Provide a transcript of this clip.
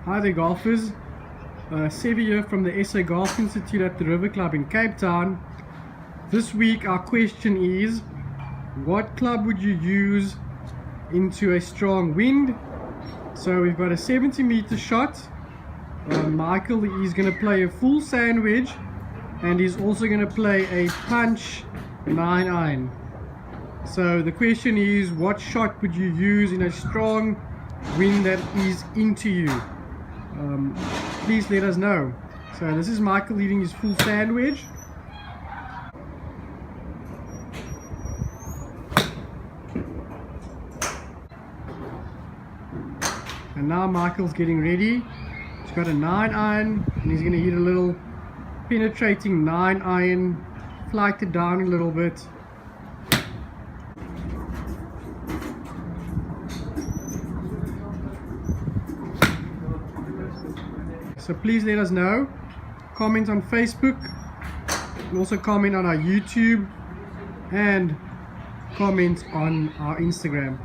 Hi there golfers, Sevi here from the SA Golf Institute at the River Club in Cape Town. This week our question is, what club would you use into a strong wind? So we've got a 70-meter shot. Michael is going to play a full sand wedge and he's also going to play a punch 9-iron. So the question is, what shot would you use in a strong wind that is into you? Please let us know. So this is Michael leading his full sand wedge. And now Michael's getting ready. He's got a 9-iron and he's going to hit a little penetrating 9-iron, flight it down a little bit. So please let us know. Comment on Facebook, and also comment on our YouTube, and comment on our Instagram.